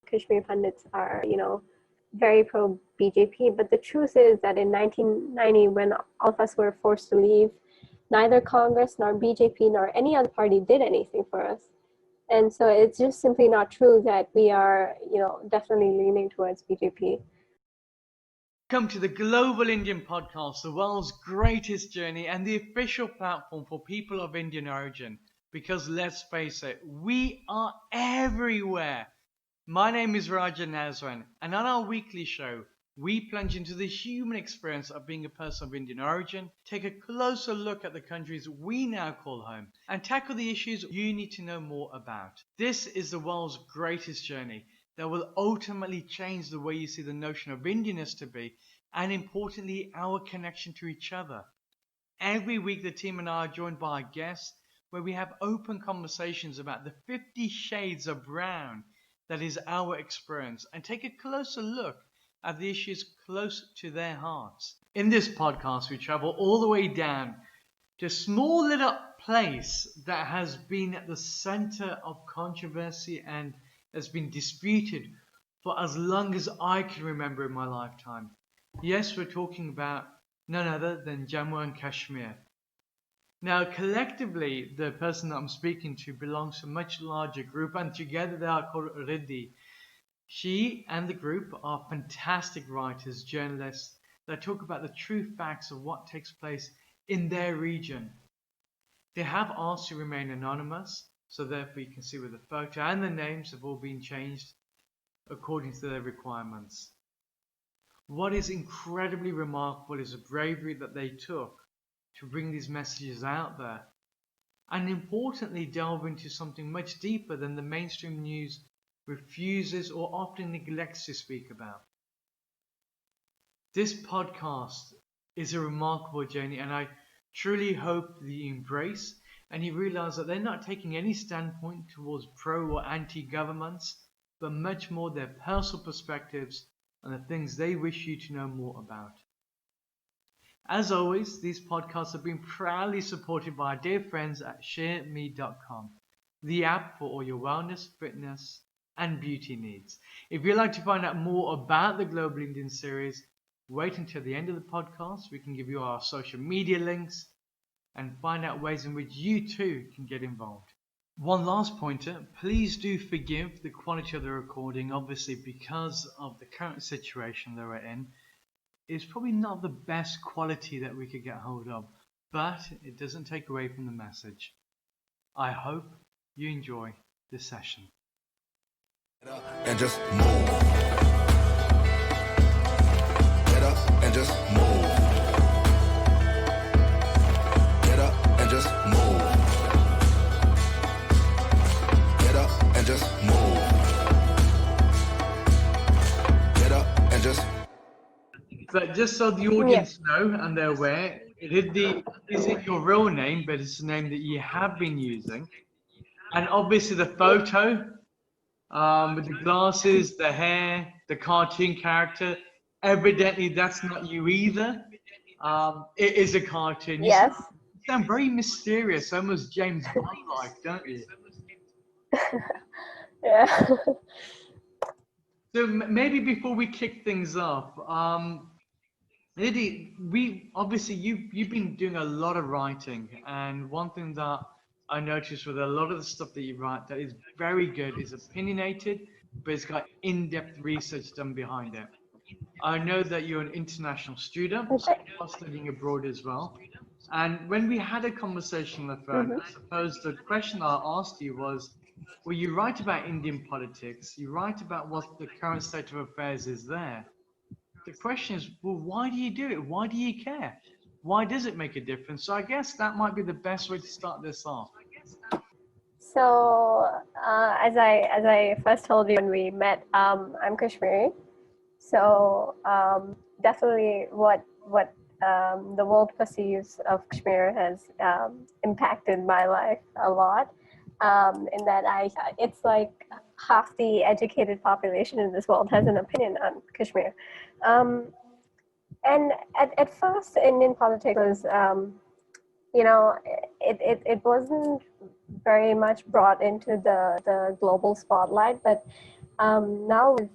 Kashmir pundits are, very pro BJP. But the truth is that in 1990, when all of us were forced to leave, neither Congress nor BJP nor any other party did anything for us. And so it's just simply not true that we are, definitely leaning towards BJP. Welcome to the Global Indian Podcast, the world's greatest journey and the official platform for people of Indian origin. Because let's face it, we are everywhere. My name is Rajan Nazran, and on our weekly show, we plunge into the human experience of being a person of Indian origin, take a closer look at the countries we now call home, and tackle the issues you need to know more about. This is the world's greatest journey that will ultimately change the way you see the notion of Indianness to be, and importantly, our connection to each other. Every week, the team and I are joined by our guests, where we have open conversations about the 50 shades of brown that is our experience, and take a closer look at the issues close to their hearts. In this podcast, we travel all the way down to a small little place that has been at the center of controversy and has been disputed for as long as I can remember in my lifetime. Yes, we're talking about none other than Jammu and Kashmir. Now, collectively, the person that I'm speaking to belongs to a much larger group, and together they are called Ridhi. She and the group are fantastic writers, journalists that talk about the true facts of what takes place in their region. They have asked to remain anonymous, so therefore you can see where the photo and the names have all been changed according to their requirements. What is incredibly remarkable is the bravery that they took to bring these messages out there, and importantly delve into something much deeper than the mainstream news refuses or often neglects to speak about. This podcast is a remarkable journey, and I truly hope that you embrace and you realize that they're not taking any standpoint towards pro or anti-governments, but much more their personal perspectives and the things they wish you to know more about. As always, these podcasts have been proudly supported by our dear friends at shareme.com, the app for all your wellness, fitness, and beauty needs. If you'd like to find out more about the Global Indian series, wait until the end of the podcast. We can give you our social media links and find out ways in which you too can get involved. One last pointer, please do forgive the quality of the recording, obviously because of the current situation that we're in. It's probably not the best quality that we could get hold of, but it doesn't take away from the message. I hope you enjoy this session. Get up and just move. Get up and just move. Get up and just move. Get up and just move. Get up and just. But just so the audience know and they're aware, Ridhi isn't your real name, but it's the name that you have been using. And obviously the photo with the glasses, the hair, the cartoon character, evidently that's not you either. It is a cartoon. Yes. You sound very mysterious, almost James Bond-like, don't you? Yeah. So maybe before we kick things off, Ridhi, you've been doing a lot of writing, and one thing that I noticed with a lot of the stuff that you write that is very good is opinionated, but it's got in-depth research done behind it. I know that you're an international student, so you are studying abroad as well. And when we had a conversation on the phone, I suppose the question I asked you was, well, you write about Indian politics, you write about what the current state of affairs is there. The question is, well, why do you do it? Why do you care? Why does it make a difference? So I guess that might be the best way to start this off. So as I first told you when we met, I'm Kashmiri. So definitely what the world perceives of Kashmir has impacted my life a lot. In that it's like half the educated population in this world has an opinion on Kashmir. And at first, Indian politics was, it wasn't very much brought into the global spotlight. But now with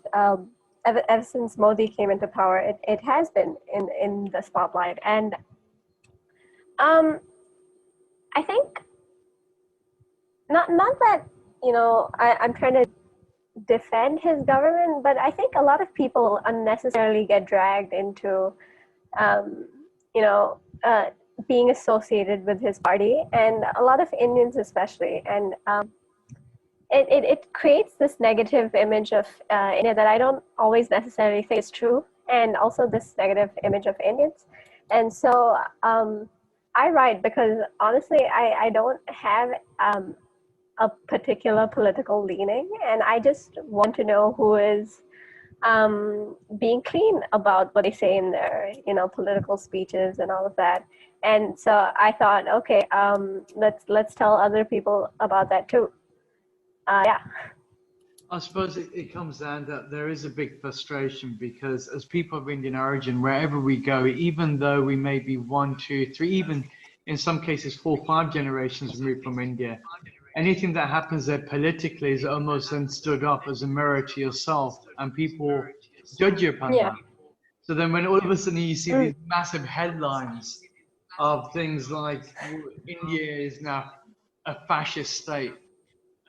ever since Modi came into power, it has been in the spotlight. And I think not that, I'm trying to defend his government, but I think a lot of people unnecessarily get dragged into you know being associated with his party, and a lot of Indians especially. And it creates this negative image of India that I don't always necessarily think is true, and also this negative image of Indians. And so I write because honestly I don't have a particular political leaning, and I just want to know who is being clean about what they say in their political speeches and all of that. And so I thought, okay, let's tell other people about that too. Yeah. I suppose it comes down that there is a big frustration because as people of Indian origin, wherever we go, even though we may be 1, 2, 3, even in some cases 4, 5 generations removed from India, anything that happens there politically is almost then stood up as a mirror to yourself, and people judge you upon that. So then when all of a sudden you see these massive headlines of things like India is now a fascist state,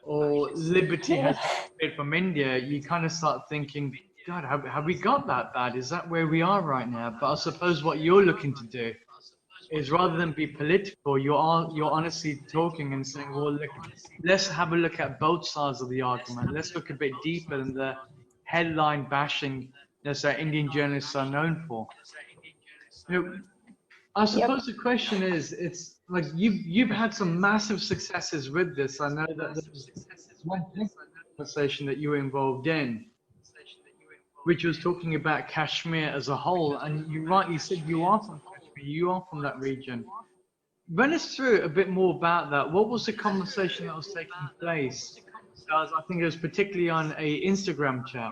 or liberty has been taken from India, you kind of start thinking, God, have we got that bad? Is that where we are right now? But I suppose what you're looking to do is, rather than be political, you're honestly talking and saying, well, look, let's have a look at both sides of the argument. Let's look a bit deeper than the headline bashing that Indian journalists are known for. I suppose the question is, it's like you've had some massive successes with this. I know that there was one conversation that you were involved in, which was talking about Kashmir as a whole, and you rightly said you are from Kashmir, you are from that region. Run us through a bit more about that. What was the conversation that was taking place? I think it was particularly on a Instagram chat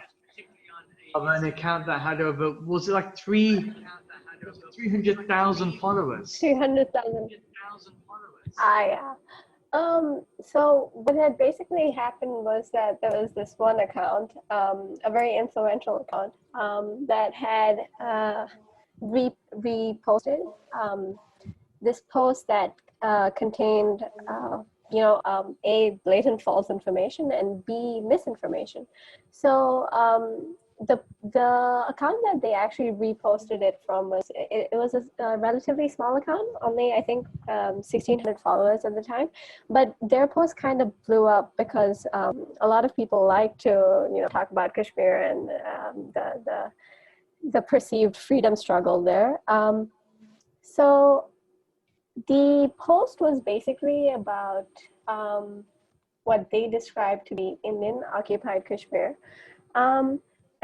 of an account that had over, was it like 300,000 followers? 300,000. Yeah. So what had basically happened was that there was this one account, a very influential account, that had reposted this post that contained, A, blatant false information, and B, misinformation. So the account that they actually reposted it from was it was a relatively small account, only I think 1,600 followers at the time, but their post kind of blew up because a lot of people like to talk about Kashmir and the perceived freedom struggle there. So the post was basically about what they described to be Indian occupied Kashmir.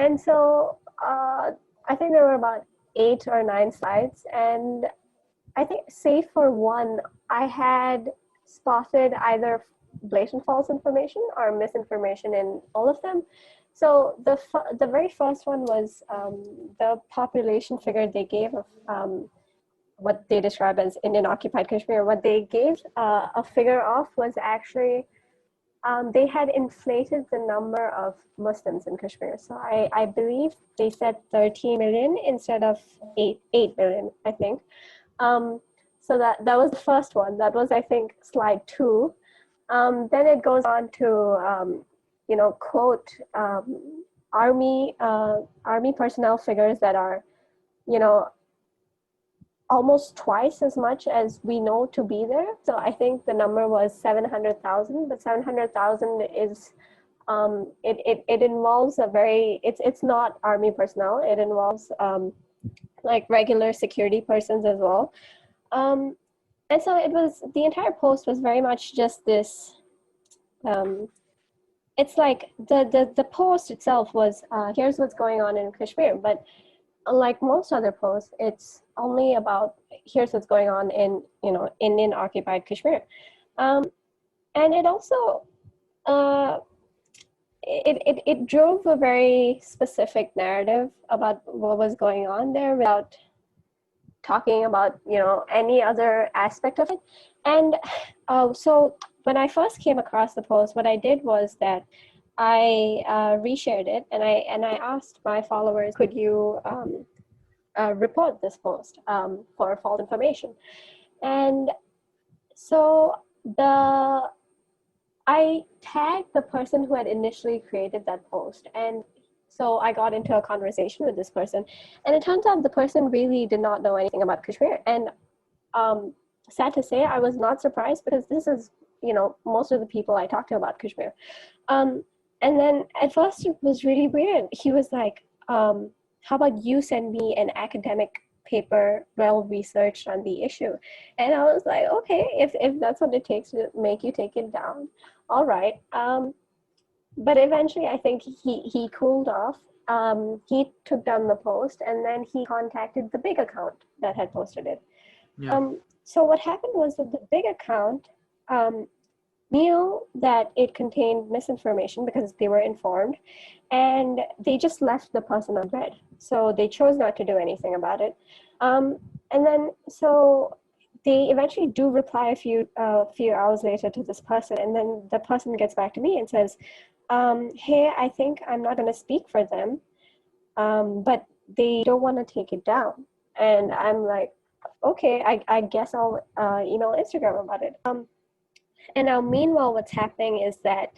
And so I think there were about 8 or 9 slides, and I think save for one, I had spotted either blatant false information or misinformation in all of them. So the very first one was the population figure they gave of what they describe as Indian occupied Kashmir. What they gave a figure of was actually they had inflated the number of Muslims in Kashmir. So I believe they said 13 million instead of 8 million, I think. So that was the first one. That was, I think, slide 2. Then it goes on to, quote army personnel figures that are, almost twice as much as we know to be there. So I think the number was 700,000, but 700,000 is, it involves it's not army personnel. It involves like regular security persons as well. And so the entire post was very much just this, it's like the post itself was, here's what's going on in Kashmir, but like most other posts, it's only about here's what's going on in Indian occupied Kashmir, and it also it drove a very specific narrative about what was going on there without talking about any other aspect of it. And so when I first came across the post, what I did was that I reshared it, and I asked my followers, could you report this post for false information? And so I tagged the person who had initially created that post, and so I got into a conversation with this person, and it turns out the person really did not know anything about Kashmir. And sad to say, I was not surprised, because this is, most of the people I talk to about Kashmir. And then at first it was really weird. He was like, how about you send me an academic paper well researched on the issue? And I was like, okay, if that's what it takes to make you take it down, all right. But eventually I think he cooled off. He took down the post, and then he contacted the big account that had posted it. Yeah. So what happened was that the big account knew that it contained misinformation because they were informed, and they just left the person unread. So they chose not to do anything about it. And then so they eventually do reply a few hours later to this person, and then the person gets back to me and says, hey, I think I'm not going to speak for them, but they don't want to take it down. And I'm like, okay, I guess I'll email Instagram about it. And now, meanwhile, what's happening is that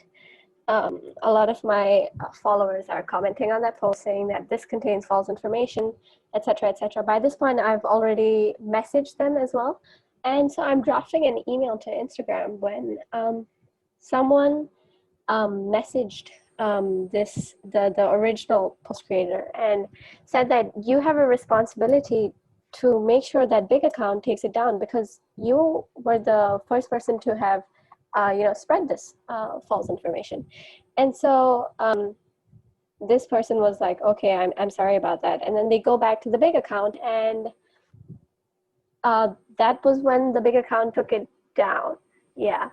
a lot of my followers are commenting on that post saying that this contains false information, etc., etc. By this point, I've already messaged them as well. And so I'm drafting an email to Instagram when someone messaged the original post creator and said that you have a responsibility to make sure that big account takes it down, because you were the first person to have spread this false information. And so this person was like, okay, I'm sorry about that. And then they go back to the big account, and that was when the big account took it down. Yeah.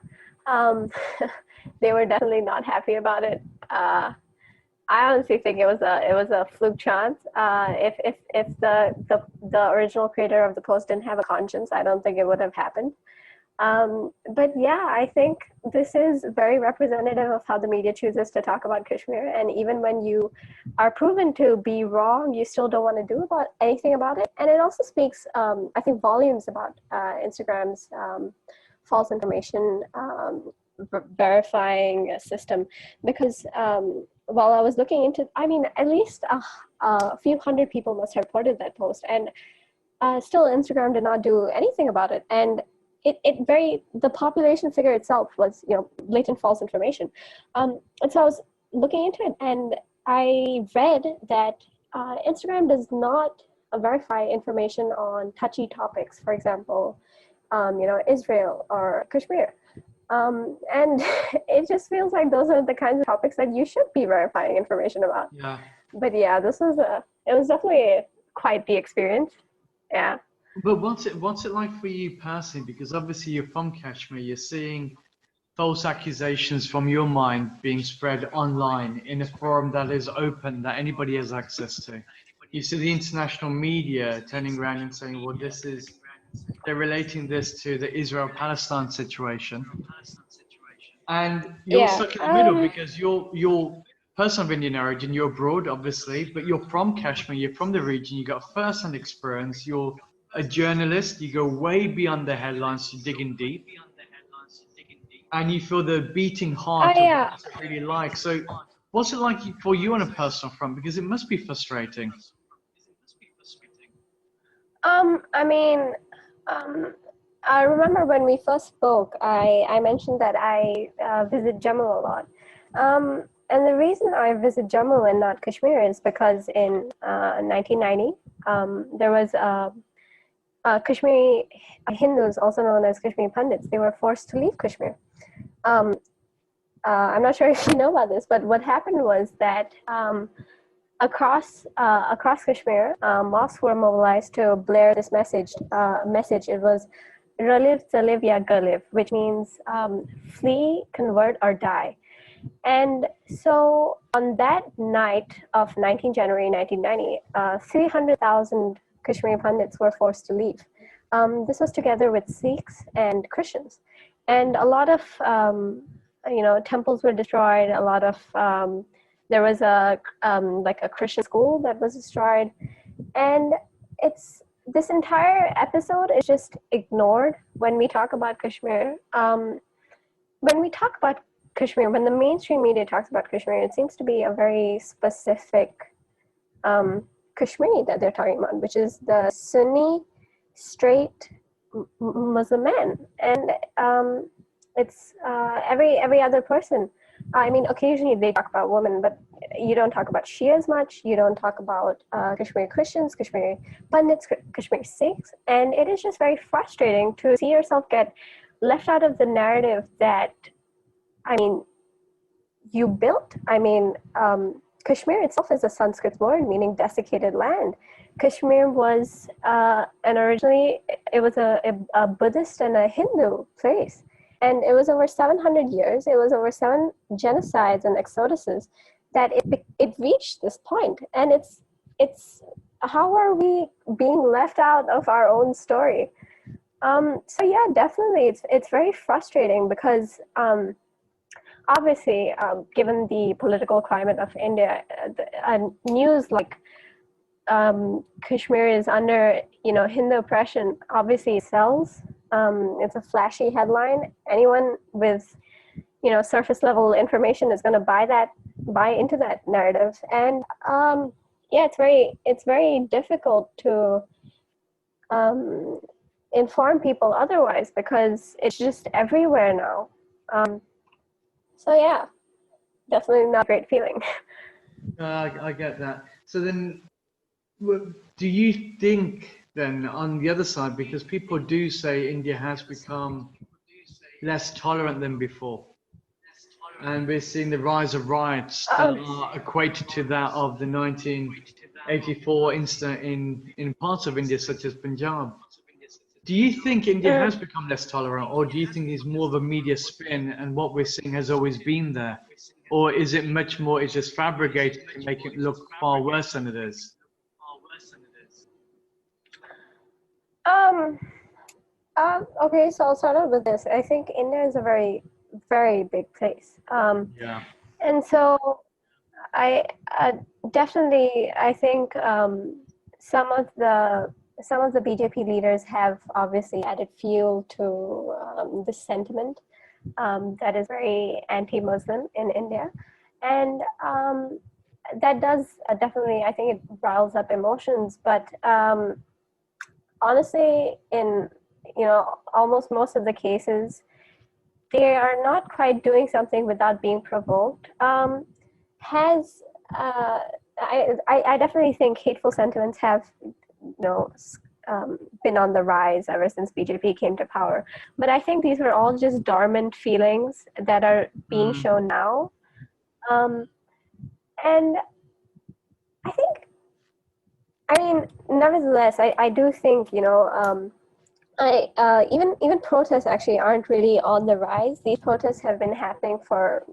They were definitely not happy about it. I honestly think it was a fluke chance. If the original creator of the post didn't have a conscience, I don't think it would have happened. But yeah, I think this is very representative of how the media chooses to talk about Kashmir. And even when you are proven to be wrong, you still don't want to do anything about it. And it also speaks, I think, volumes about Instagram's false information verifying system, because while I was looking into, at least a few hundred people must have reported that post, and still Instagram did not do anything about it. And the population figure itself was, blatant false information. And so I was looking into it, and I read that Instagram does not verify information on touchy topics, for example, Israel or Kashmir. And it just feels like those are the kinds of topics that you should be verifying information about. Yeah. But yeah, it was definitely quite the experience. Yeah. But what's it like for you personally? Because obviously you're from Kashmir, you're seeing false accusations from your mind being spread online in a forum that is open, that anybody has access to. You see the international media turning around and saying, well, they're relating this to the Israel-Palestine situation. And you're stuck in the middle, because you're person of Indian origin, you're abroad, obviously, but you're from Kashmir, you're from the region, you got first-hand experience, you're a journalist, you go way beyond the headlines, you're digging deep, and you feel the beating heart of what it's really like. So what's it like for you on a personal front? Because it must be frustrating. I remember when we first spoke, I mentioned that I visit Jammu a lot. And the reason I visit Jammu and not Kashmir is because in 1990, there was Kashmiri Hindus, also known as Kashmiri Pandits. They were forced to leave Kashmir. I'm not sure if you know about this, but what happened was that across Kashmir, mosques were mobilized to blare this message. It was "Raliv, Saliv ya Galiv," which means flee, convert, or die. And so on that night of 19 January 1990, 300,000 Kashmiri Pandits were forced to leave. This was together with Sikhs and Christians. And a lot of temples were destroyed. A lot of there was a like a Christian school that was destroyed, and it's this entire episode is just ignored when we talk about Kashmir. When we talk about Kashmir, when the mainstream media talks about Kashmir, it seems to be a very specific Kashmiri that they're talking about, which is the Sunni straight Muslim man, and it's every other person. I mean, occasionally they talk about women, but you don't talk about Shias much. You don't talk about Kashmiri Christians, Kashmiri Pandits, Kashmiri Sikhs, and it is just very frustrating to see yourself get left out of the narrative that, I mean, you built. I mean, Kashmir itself is a Sanskrit word meaning desiccated land. Kashmir was, and originally it was a Buddhist and a Hindu place. And it was over 700 years, it was over 7 genocides and exoduses that it reached this point. And it's how are we being left out of our own story? So yeah, definitely, it's very frustrating because obviously, given the political climate of India, news like Kashmir is under Hindu oppression obviously sells. It's a flashy headline. Anyone with surface level information is going to buy into that narrative. And yeah, it's very difficult to inform people otherwise because it's just everywhere now. So yeah, definitely not a great feeling. I get that. So then, do you think then on the other side, because people do say India has become less tolerant than before, and we're seeing the rise of riots that are equated to that of the 1984 incident in parts of India, such as Punjab. Do you think India has become less tolerant, or do you think it's more of a media spin and what we're seeing has always been there? Or is it much more, it's just fabricated to make it look far worse than it is? Okay, so I'll start out with this. I think India is a very, very big place. Yeah. And so I definitely, I think some of the BJP leaders have obviously added fuel to this sentiment that is very anti-Muslim in India. And that does definitely, I think it riles up emotions, but honestly, in almost most of the cases, they are not quite doing something without being provoked. I definitely think hateful sentiments have been on the rise ever since BJP came to power. But I think these were all just dormant feelings that are being shown now. And nevertheless, I do think, even protests actually aren't really on the rise. These protests have been happening for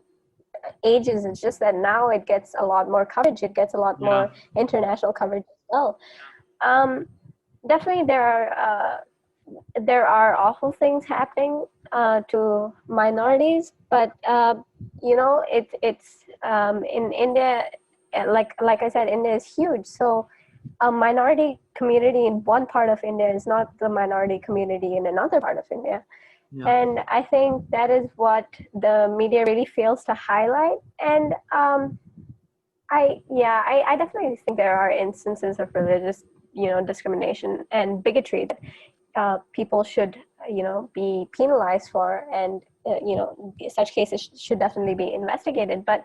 ages. It's just that now it gets a lot more coverage. It gets a lot more international coverage as well. Definitely, there are awful things happening to minorities, but it's in India. Like I said, India is huge. So a minority community in one part of India is not the minority community in another part of India. Yeah. And I think that is what the media really fails to highlight. And I definitely think there are instances of religious, discrimination and bigotry that people should, be penalized for, and such cases should definitely be investigated. But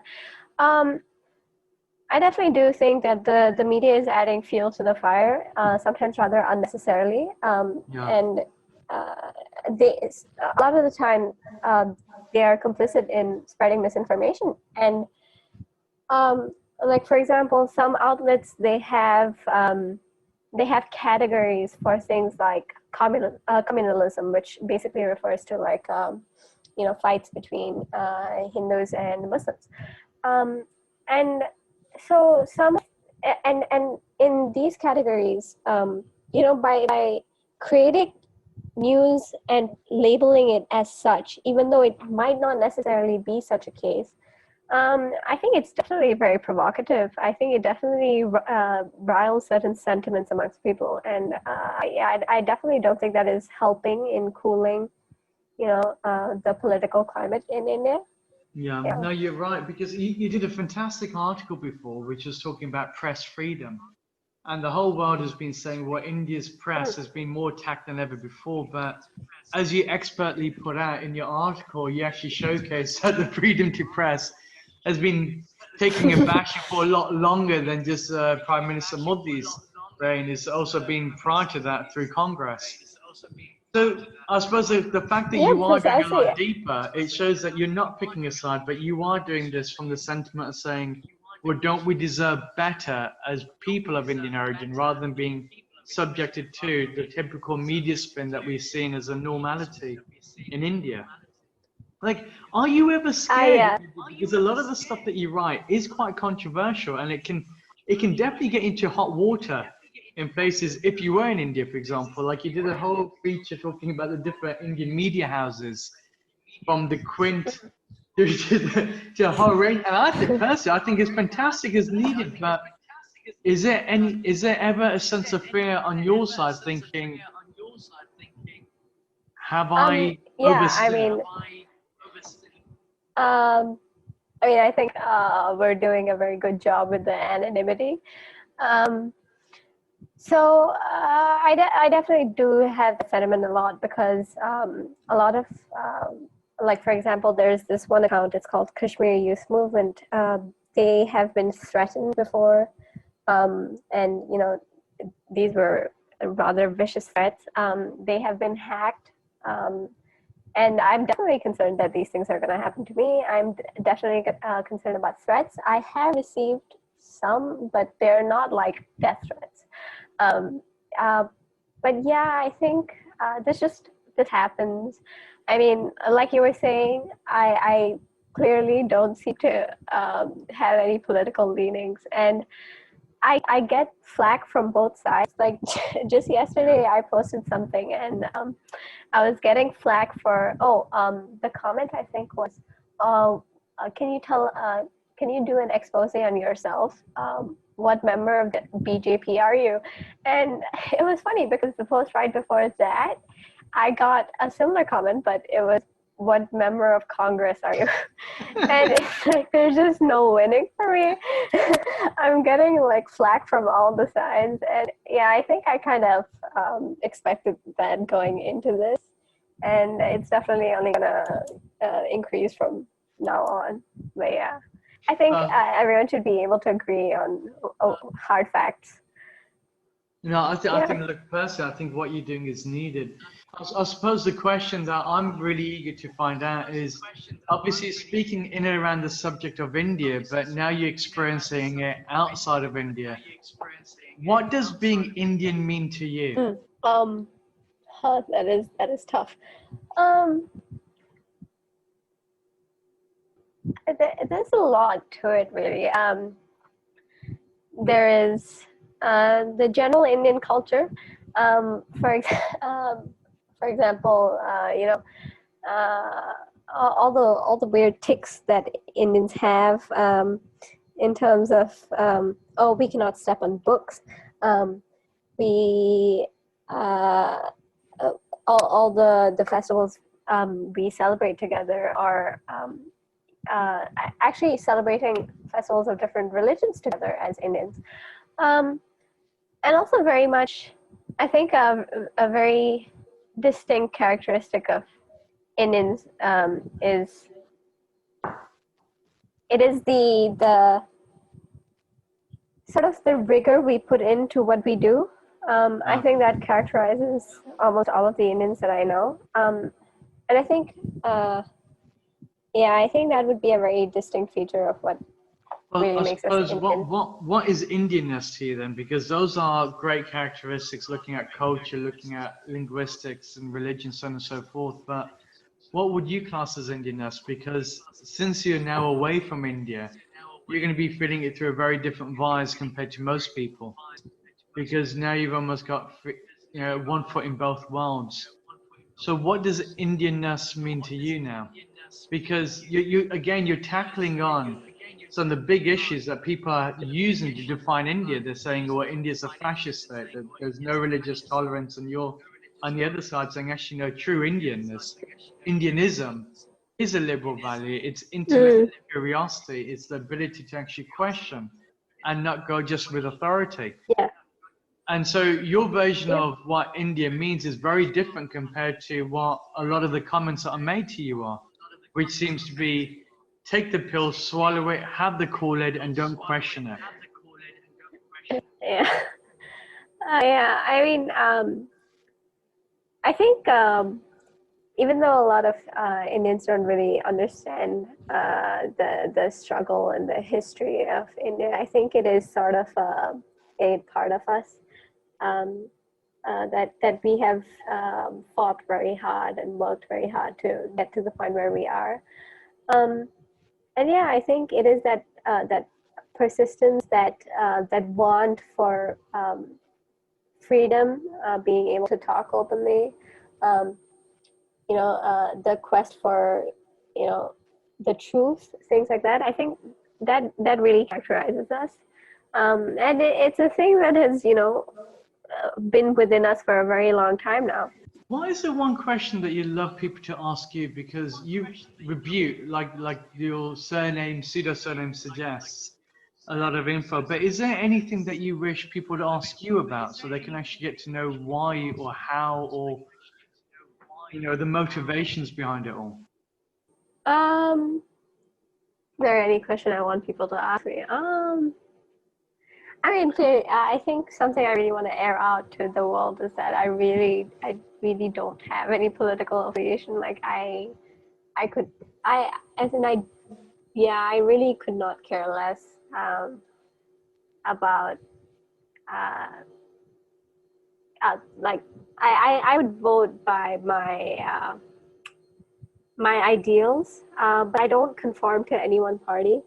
I definitely do think that the media is adding fuel to the fire, sometimes rather unnecessarily, and a lot of the time they are complicit in spreading misinformation. And like, for example, some outlets, they have categories for things like communalism, which basically refers to like fights between Hindus and Muslims, and so and in these categories, by creating news and labeling it as such, even though it might not necessarily be such a case. I think it's definitely very provocative. I think it definitely riles certain sentiments amongst people, and I definitely don't think that is helping in cooling, the political climate in India. Yeah, Yeah. no, you're right, because you did a fantastic article before, which was talking about press freedom. And the whole world has been saying, well, India's press has been more attacked than ever before. But as you expertly put out in your article, you actually showcase that the freedom to press has been taking a bashing for a lot longer than just Prime Minister Modi's reign. It's also been prior to that through Congress. So I suppose the fact that Yeah, you are going a precisely. lot deeper, it shows that you're not picking a side, but you are doing this from the sentiment of saying, well, don't we deserve better as people of Indian origin rather than being subjected to the typical media spin that we've seen as a normality in India? Like, are you ever scared? I Because a lot of the stuff that you write is quite controversial, and it can definitely get into hot water in places. If you were in India, for example, like you did a whole feature talking about the different Indian media houses, from the Quint to the whole range. And I think personally, I think it's fantastic, it's needed. But is there ever a sense of fear on your side, thinking, have I yeah, overstepped? um, I think we're doing a very good job with the anonymity. Um, I definitely do have that sentiment a lot, because a lot of, like, for example, there's this one account, it's called Kashmir Youth Movement. They have been threatened before, and, these were rather vicious threats. They have been hacked. And I'm definitely concerned that these things are going to happen to me. I'm definitely concerned about threats. I have received some, but they're not like death threats. Um, uh, but yeah, I think this happens. I mean, like you were saying, I clearly don't seem to have any political leanings, and I get flack from both sides. Like, just yesterday, I posted something, and I was getting flack for, the comment I think was, oh, can you do an expose on yourself? What member of the BJP are you? And it was funny because the post right before that, I got a similar comment, but it was, what member of Congress are you? And it's like, there's just no winning for me. I'm getting like flack from all the sides. And yeah, I think I kind of expected that going into this. And it's definitely only going to increase from now on. But yeah, I think everyone should be able to agree on hard facts. I think, look, personally, I think what you're doing is needed. I suppose the question that I'm really eager to find out is, obviously speaking in and around the subject of India, but now you're experiencing it outside of India. What does being Indian mean to you? That is tough. There's a lot to it, really. There is the general Indian culture. For example, all the weird tics that Indians have, in terms of, we cannot step on books. We all the festivals we celebrate together are actually celebrating festivals of different religions together as Indians. And also very much, I think, a very distinct characteristic of Indians is the sort of the rigor we put into what we do. I think that characterizes almost all of the Indians that I know. And I think, I think that would be a very distinct feature of what really makes us Indian. What is Indianness to you then? Because those are great characteristics, looking at culture, looking at linguistics and religion, so on and so forth. But what would you class as Indianness? Because since you're now away from India, you're going to be feeling it through a very different vise compared to most people. Because now you've almost got, one foot in both worlds. So what does Indianness mean to you now? Because you again, you're tackling on some of the big issues that people are using to define India. They're saying, well, India's a fascist state, that there's no religious tolerance, and you're on the other side saying, actually, no, true Indianism is a liberal value. It's intellectual Mm, curiosity. It's the ability to actually question and not go just with authority. yeah. And so your version Yep. of what India means is very different compared to what a lot of the comments that are made to you are, which seems to be take the pill, swallow it, have the Kool-Aid, and don't question it. Yeah. Yeah. I mean, I think even though a lot of Indians don't really understand the struggle and the history of India, I think it is sort of a part of us. Um, that we have fought very hard and worked very hard to get to the point where we are. Um, and yeah, I think it is that persistence, that want for freedom, being able to talk openly, um, the quest for you know the truth, things like that. I think that really characterizes us, and it's a thing that has been within us for a very long time now. What is the one question that you love people to ask you? Because you rebuke, like your surname, pseudo surname suggests, a lot of info. But is there anything that you wish people to ask you about so they can actually get to know why or how or the motivations behind it all? Is there any question I want people to ask me? I mean, I think something I really want to air out to the world is that I really don't have any political affiliation. Like I could, as in yeah, I really could not care less about, uh, like, I would vote by my ideals, but I don't conform to any one party.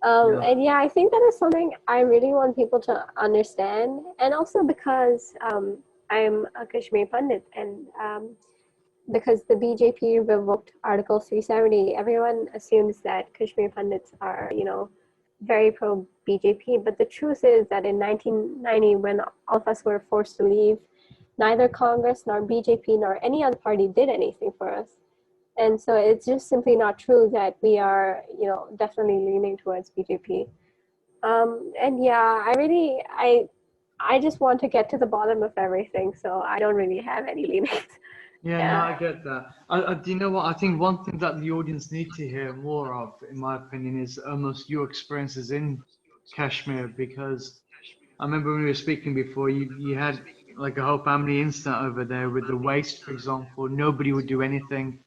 Yeah. And yeah, I think that is something I really want people to understand. And also because I'm a Kashmir Pandit, and because the BJP revoked Article 370, everyone assumes that Kashmir Pandits are, very pro BJP. But the truth is that in 1990, when all of us were forced to leave, neither Congress nor BJP nor any other party did anything for us. And so it's just simply not true that we are, definitely leaning towards BJP. And yeah, I just want to get to the bottom of everything, so I don't really have any leanings. Yeah, no, Yeah. I get that. Do you know what? I think one thing that the audience need to hear more of, in my opinion, is almost your experiences in Kashmir. Because I remember when we were speaking before, you had like a whole family incident over there with the waste, for example. Nobody would do anything.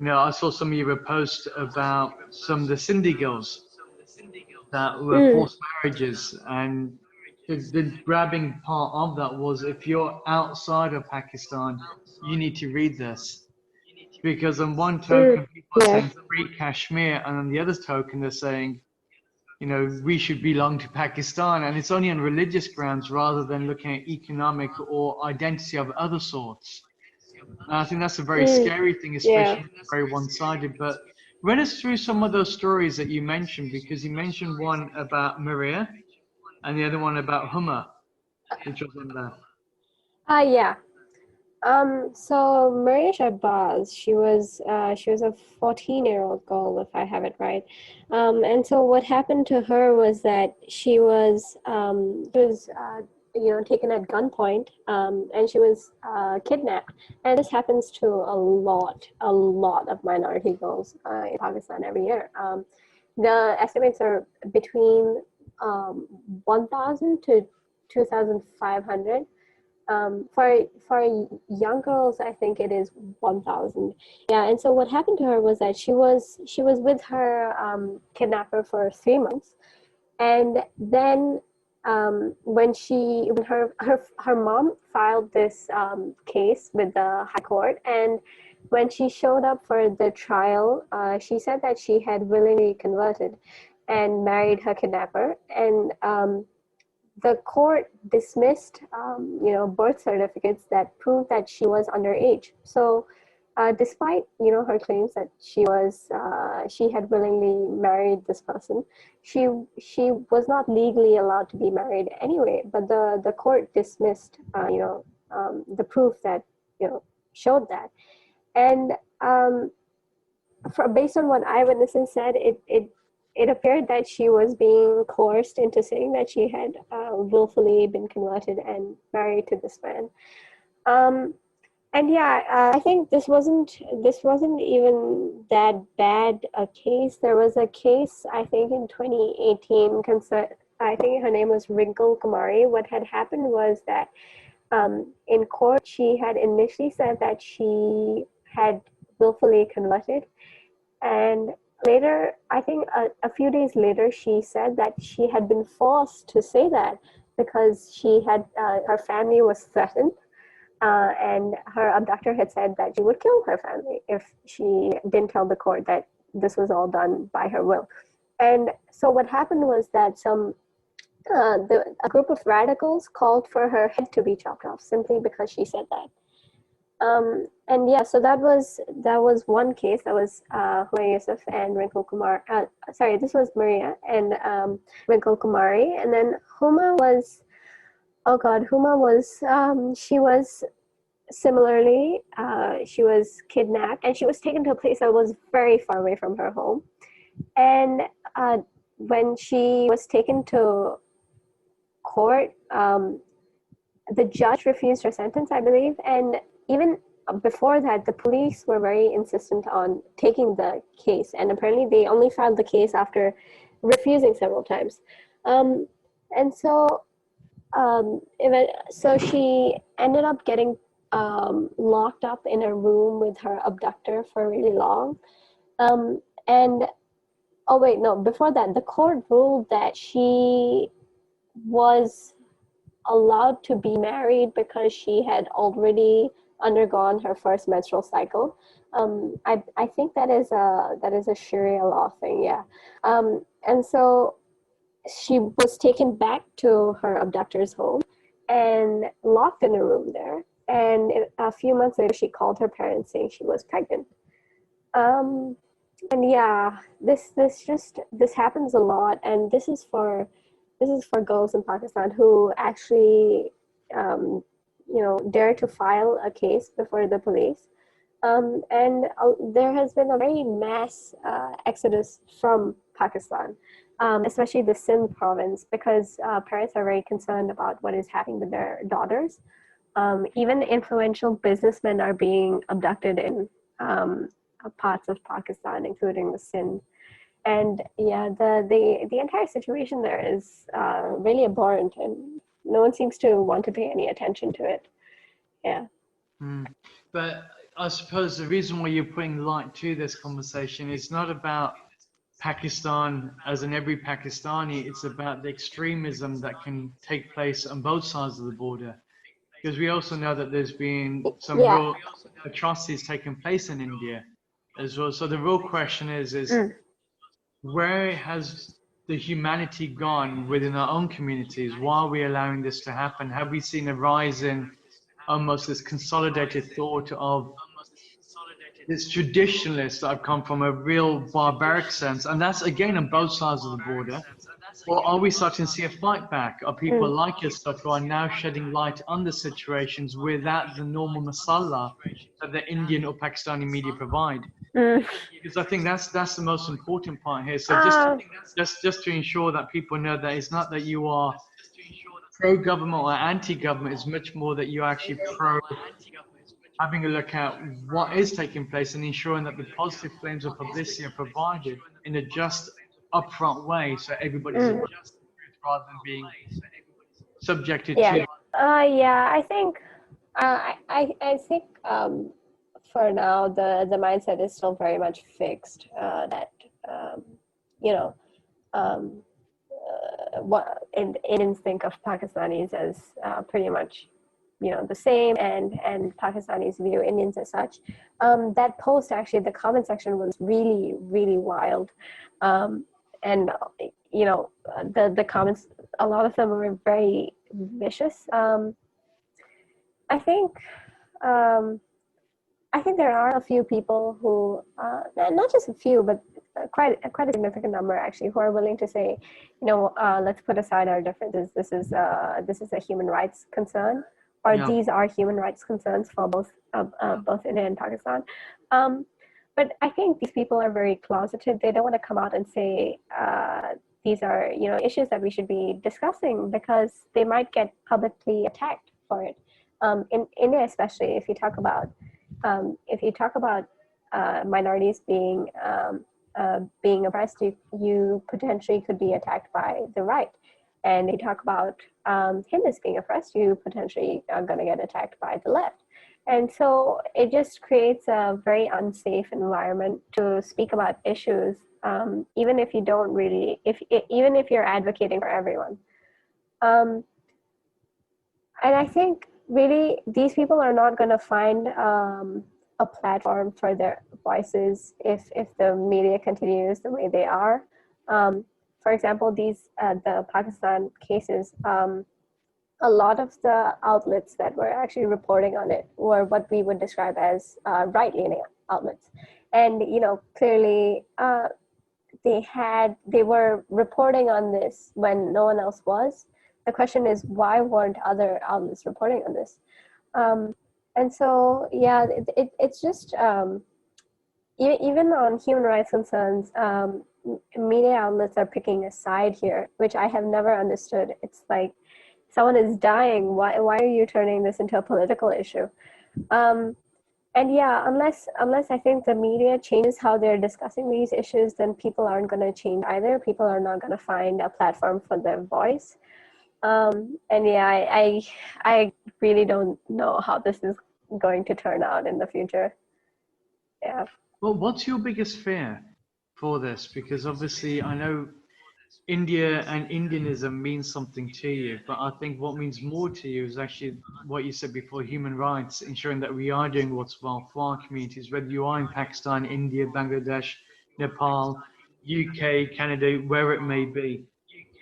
I saw some of your posts about some of the Sindhi girls that were Mm, forced marriages, and the grabbing part of that was if you're outside of Pakistan, you need to read this. Because on one mm, token, people are yeah. saying free Kashmir, and on the other token, they're saying, we should belong to Pakistan. And it's only on religious grounds rather than looking at economic or identity of other sorts. And I think that's a very Mm, scary thing, yeah. especially very one-sided. But run us through some of those stories that you mentioned, because you mentioned one about Maria and the other one about Hummer, which was on there. Yeah. So Maria Shabazz, she was a 14-year-old girl, if I have it right. And so what happened to her was that she was taken at gunpoint, and she was kidnapped. And this happens to a lot of minority girls in Pakistan every year. The estimates are between 1,000 to 2,500. For young girls, I think it is 1,000. Yeah, and so what happened to her was that she was with her kidnapper for 3 months, and then when her mom filed this case with the high court, and when she showed up for the trial, she said that she had willingly converted and married her kidnapper, and the court dismissed, birth certificates that proved that she was underage. So, despite her claims that she had willingly married this person, she was not legally allowed to be married anyway. But the court dismissed, the proof that showed that, and based on what eyewitnesses said, it appeared that she was being coerced into saying that she had willfully been converted and married to this man. And yeah, I think this wasn't even that bad a case. There was a case, I think, in 2018. I think her name was Wrinkle Kumari. What had happened was that in court, she had initially said that she had willfully converted, and later, I think a few days later, she said that she had been forced to say that because her family was threatened, and her abductor had said that she would kill her family if she didn't tell the court that this was all done by her will. And so what happened was that a group of radicals called for her head to be chopped off simply because she said that. And yeah, so that was one case. That was Huma Yusuf and Wrinkle Kumar. This was Maria and Wrinkle Kumari. And then Huma was, she was similarly, she was kidnapped and she was taken to a place that was very far away from her home. And when she was taken to court, the judge refused her sentence, I believe, and even before that, the police were very insistent on taking the case, and apparently they only filed the case after refusing several times. And so she ended up getting locked up in a room with her abductor for really long. Before that, the court ruled that she was allowed to be married because she had already undergone her first menstrual cycle. I think that is a Sharia law thing, yeah. And so she was taken back to her abductor's home and locked in a room there. And a few months later, she called her parents saying she was pregnant. And yeah, this happens a lot, and this is for girls in Pakistan who actually dare to file a case before the police. And there has been a very mass exodus from Pakistan, especially the Sindh province, because parents are very concerned about what is happening with their daughters. Even influential businessmen are being abducted in parts of Pakistan, including the Sindh. And yeah, the entire situation there is really abhorrent, and no one seems to want to pay any attention to it. Yeah. But I suppose the reason why you're putting light to this conversation is not about Pakistan as in every Pakistani, it's about the extremism that can take place on both sides of the border. Because we also know that there's been some real atrocities taking place in India as well. So the real question is where has the humanity gone within our own communities? Why are we allowing this to happen? Have we seen a rise in almost this consolidated thought of this traditionalists that have come from a real barbaric sense, and that's again on both sides of the border? Or are we starting to see a fight back? Are people like yourself who are now shedding light on the situations without the normal masala that the Indian or Pakistani media provide? Because I think that's the most important part here. So just to ensure that people know that it's not that you are pro-government or anti-government, it's much more that you're actually pro having a look at what is taking place and ensuring that the positive flames of publicity are provided in a just, upfront way, so everybody's adjusted rather than being subjected to. I think I think for now the mindset is still very much fixed that what Indians think of Pakistanis as pretty much the same, and Pakistanis view Indians as such. That post, actually, the comment section was really, really wild. And the comments a lot of them are very vicious. I think um, I think there are a few people who, not just a few, but quite a significant number actually, who are willing to say, let's put aside our differences. This is a human rights concern, or Yeah. these are human rights concerns for both India and Pakistan. Um, but I think these people are very closeted. They don't want to come out and say these are issues that we should be discussing, because they might get publicly attacked for it. In India, especially, if you talk about minorities being oppressed, you potentially could be attacked by the right. And if you talk about Hindus being oppressed, you potentially are going to get attacked by the left. And so it just creates a very unsafe environment to speak about issues, even if you don't really, even if you're advocating for everyone. And I think really these people are not going to find a platform for their voices if the media continues the way they are. For example, the Pakistan cases, a lot of the outlets that were actually reporting on it were what we would describe as right-leaning outlets. And clearly they were reporting on this when no one else was. The question is, why weren't other outlets reporting on this? And so, yeah, it's just, even on human rights concerns, media outlets are picking a side here, which I have never understood. It's like, someone is dying. Why are you turning this into a political issue? And yeah, unless I think the media changes how they're discussing these issues, then people aren't going to change either. People are not going to find a platform for their voice. And yeah, I really don't know how this is going to turn out in the future. Yeah. Well, what's your biggest fear for this? Because obviously, I know India and Indianism means something to you, but I think what means more to you is actually what you said before: human rights, ensuring that we are doing what's well for our communities, whether you are in Pakistan, India, Bangladesh, Nepal, UK, Canada, where it may be.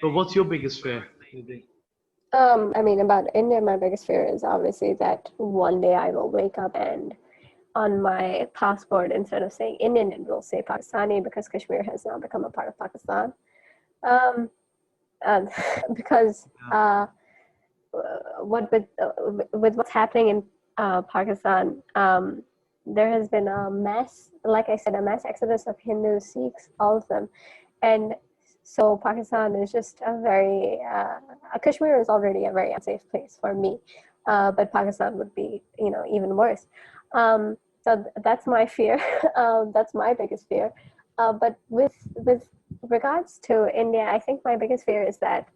But what's your biggest fear, Ridhi? I mean, about India, my biggest fear is obviously that one day I will wake up and on my passport, instead of saying Indian, it will say Pakistani, because Kashmir has now become a part of Pakistan. Um, and because with what's happening in Pakistan, there has been a mass, like I said, a mass exodus of Hindus, Sikhs, all of them, and so Pakistan is just Kashmir is already a very unsafe place for me, but Pakistan would be, even worse. So that's my fear. That's my biggest fear. But with regards to India, I think my biggest fear is that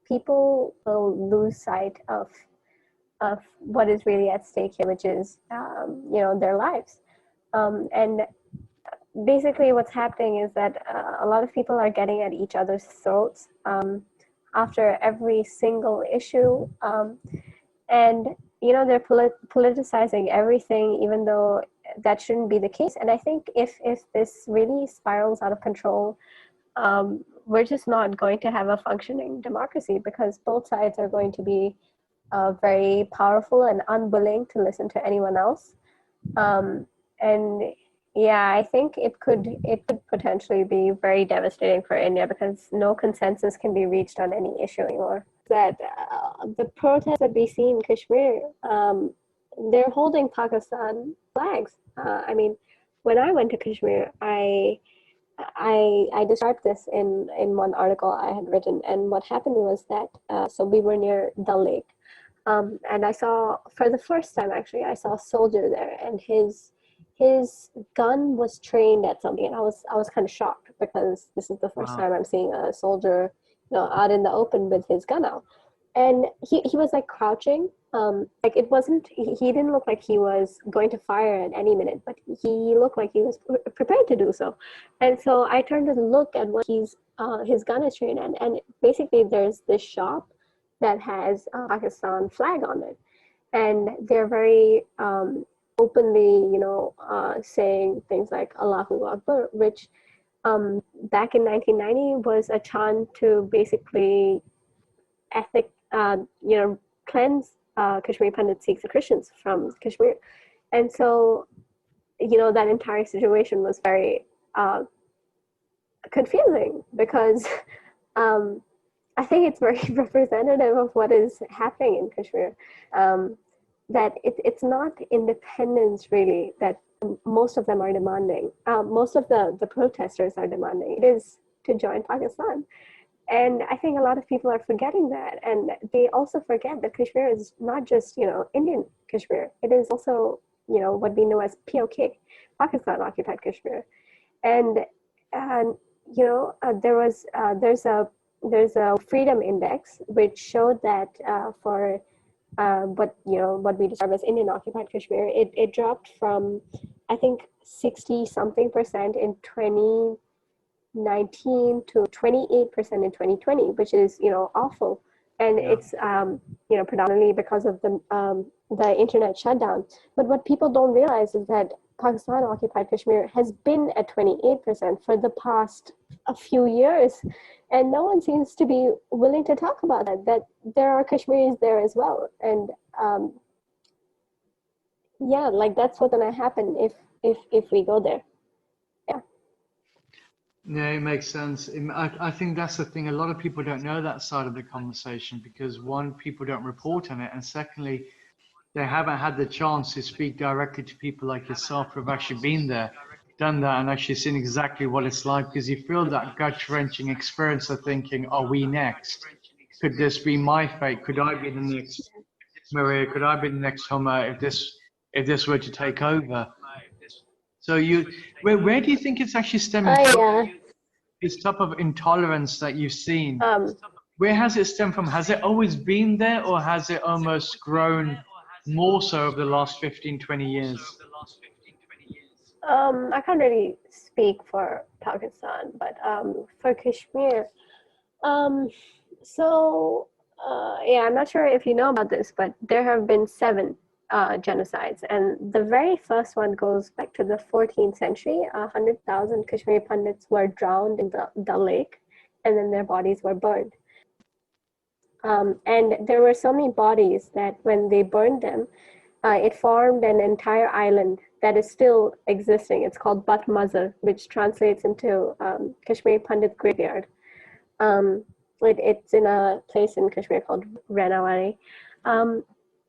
people will lose sight of what is really at stake here, which is their lives. And basically, what's happening is that a lot of people are getting at each other's throats after every single issue, and they're politicizing everything, even though that shouldn't be the case. And I think if this really spirals out of control, we're just not going to have a functioning democracy, because both sides are going to be very powerful and unwilling to listen to anyone else. And yeah, I think it could potentially be very devastating for India, because no consensus can be reached on any issue anymore. That the protests that we see in Kashmir, they're holding Pakistan flags. I mean, when I went to Kashmir, I described this in one article I had written, and what happened was that so we were near Dal Lake, and I saw, for the first time actually, I saw a soldier there, and his gun was trained at something, and I was kind of shocked, because this is the first time I'm seeing a soldier, out in the open with his gun out, and he was like crouching, like it wasn't, he didn't look like he was going to fire at any minute, but he looked like he was prepared to do so. And so I turned to look at what his gun is trained at, and basically there's this shop that has a Pakistan flag on it, and they're very openly, saying things like Allahu Akbar, which back in 1990 was a chant to basically ethnic, cleanse Kashmiri Pandit Sikhs and Christians from Kashmir. And so, that entire situation was very confusing because I think it's very representative of what is happening in Kashmir. That it's not independence really that most of them are demanding. Most of the protesters are demanding. It is to join Pakistan. And I think a lot of people are forgetting that. And they also forget that Kashmir is not just, Indian Kashmir. It is also, what we know as POK, Pakistan occupied Kashmir. And, there's a freedom index which showed that for what we describe as Indian occupied Kashmir, it dropped from, I think, 60 something percent in 2019 to 28% in 2020, which is awful. And it's predominantly because of the internet shutdown. But what people don't realize is that Pakistan occupied Kashmir has been at 28% for the past a few years, and no one seems to be willing to talk about that there are Kashmiris there as well. And that's what's gonna happen if we go there. Yeah, it makes sense. I think that's the thing. A lot of people don't know that side of the conversation because one, people don't report on it, and secondly, they haven't had the chance to speak directly to people like yourself who've actually been there, done that, and actually seen exactly what it's like, because you feel that gut-wrenching experience of thinking, are we next? Could this be my fate? Could I be the next Maria? Could I be the next Homer if this were to take over? So where do you think it's actually stemming from? This type of intolerance that you've seen, where has it stemmed from? Has it always been there, or has it almost grown more so over the last 15, 20 years? I can't really speak for Pakistan, but for Kashmir, I'm not sure if you know about this, but there have been 7 genocides, and the very first one goes back to the 14th century. 100,000 Kashmiri Pandits were drowned in the lake, and then their bodies were burned. And there were so many bodies that when they burned them, it formed an entire island that is still existing. It's called Bat Mazar, which translates into Kashmiri Pandit Graveyard. It's in a place in Kashmir called Ranawari.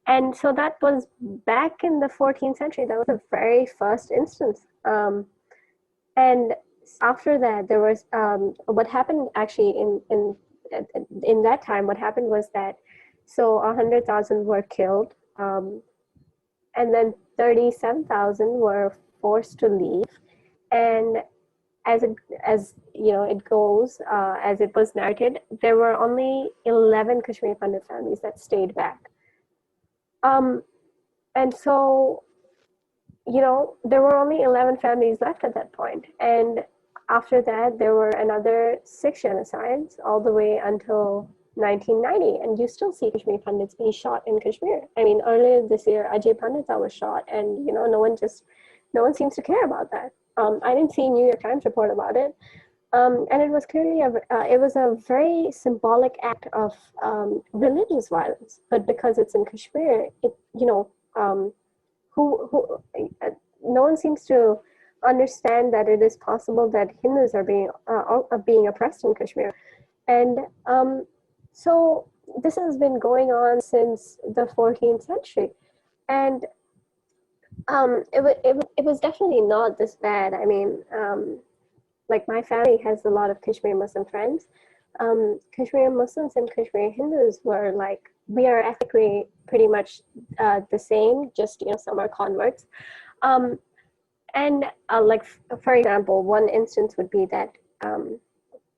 And so that was back in the 14th century. That was the very first instance. And after that, there was what happened actually in that time. What happened was that 100,000 were killed, and then 37,000 were forced to leave. And as it goes, as it was narrated, there were only 11 Kashmiri Pandit families that stayed back. And so, there were only 11 families left at that point. And after that, there were another 6 genocides all the way until 1990. And you still see Kashmiri Pandits being shot in Kashmir. I mean, earlier this year, Ajay Pandita was shot, and, no one seems to care about that. I didn't see a New York Times report about it. And it was clearly a very symbolic act of religious violence. But because it's in Kashmir, no one seems to understand that it is possible that Hindus are being oppressed in Kashmir. And so this has been going on since the 14th century. And it was definitely not this bad. I mean, my family has a lot of Kashmiri Muslim friends. Kashmiri Muslims and Kashmiri Hindus were we are ethnically pretty much the same, just, some are converts. And for example, one instance would be that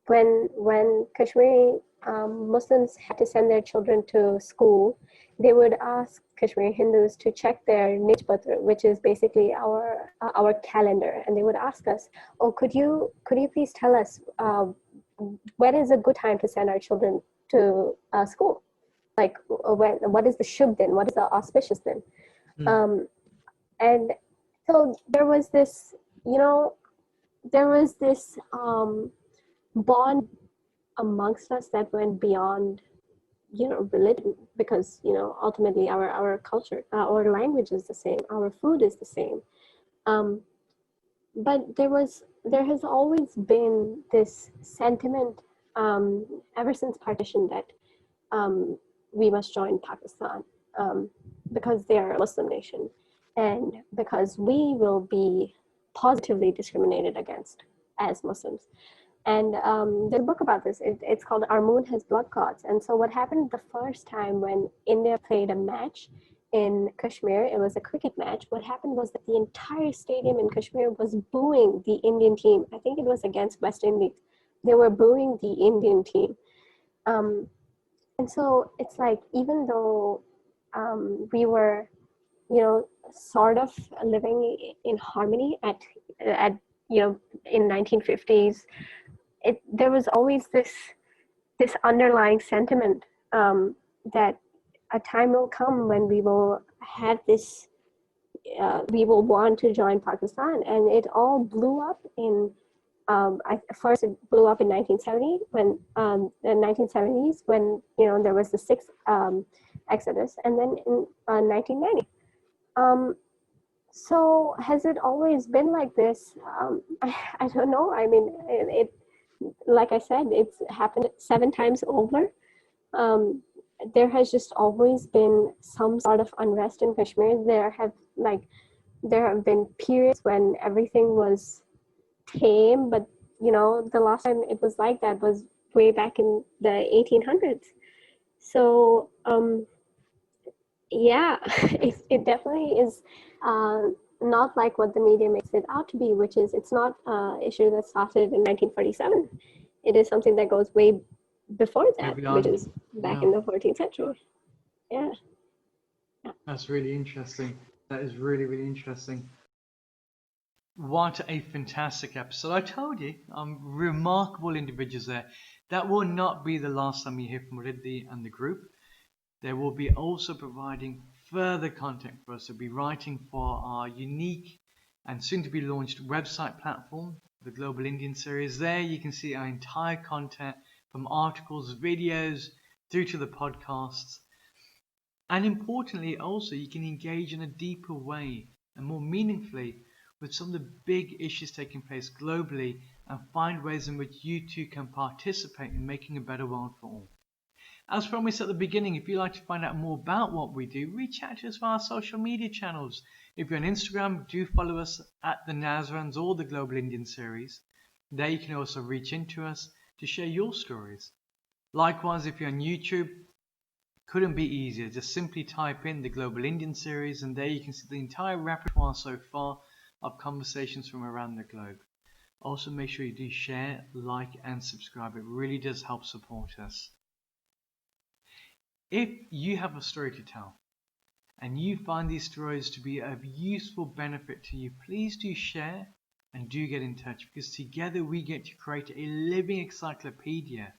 when Kashmiri Muslims had to send their children to school, they would ask Kashmiri Hindus to check their Nijpatra, which is basically our calendar, and they would ask us, "Oh, could you please tell us when is a good time to send our children to school? What is the Shubh Din? What is the auspicious din?" And so there was this bond amongst us that went beyond religion, because ultimately our culture, our language is the same, our food is the same. But there has always been this sentiment, ever since partition, that we must join Pakistan, because they are a Muslim nation, and because we will be positively discriminated against as Muslims. And there's a book about this. It's called Our Moon Has Blood Clots. And so what happened the first time when India played a match in Kashmir, it was a cricket match. What happened was that the entire stadium in Kashmir was booing the Indian team. I think it was against West Indies. They were booing the Indian team. And so it's like, even though we were, sort of living in harmony at in 1950s, there was always this underlying sentiment, that a time will come when we will have this, we will want to join Pakistan, and it all blew up in. First, it blew up in 1970 when the 1970s, when there was the sixth exodus, and then in 1990. So has it always been like this? I don't know. I mean, it like I said, it's happened 7 times over. There has just always been some sort of unrest in Kashmir. There have been periods when everything was tame, but the last time it was like that was way back in the 1800s. So yeah, it definitely is not like what the media makes it out to be, which is, it's not an issue that started in 1947. It is something that goes way before that, which is back in the 14th century. Yeah. That's really interesting. That is really, really interesting. What a fantastic episode. I told you, remarkable individuals there. That will not be the last time you hear from Ridhi and the group. They will be also providing further content for us. They'll be writing for our unique and soon to be launched website platform, the Global Indian Series. There you can see our entire content, from articles, videos, through to the podcasts. And importantly, also, you can engage in a deeper way and more meaningfully with some of the big issues taking place globally, and find ways in which you too can participate in making a better world for all. As promised at the beginning, if you'd like to find out more about what we do, reach out to us via our social media channels. If you're on Instagram, do follow us at the Nazrans or the Global Indian Series. There you can also reach into us to share your stories. Likewise, if you're on YouTube, couldn't be easier. Just simply type in the Global Indian Series, and there you can see the entire repertoire so far of conversations from around the globe. Also, make sure you do share, like, and subscribe. It really does help support us. If you have a story to tell and you find these stories to be of useful benefit to you, please do share and do get in touch, because together we get to create a living encyclopedia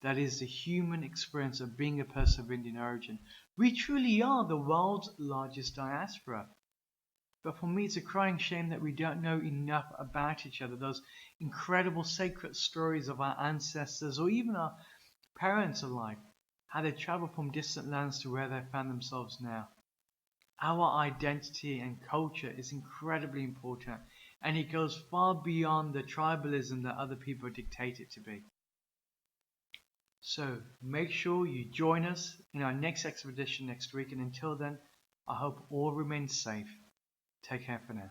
that is the human experience of being a person of Indian origin. We truly are the world's largest diaspora. But for me, it's a crying shame that we don't know enough about each other, those incredible sacred stories of our ancestors, or even our parents alike, how they traveled from distant lands to where they found themselves now. Our identity and culture is incredibly important, and it goes far beyond the tribalism that other people dictate it to be. So make sure you join us in our next expedition next week, and until then, I hope all remain safe. Take care for now.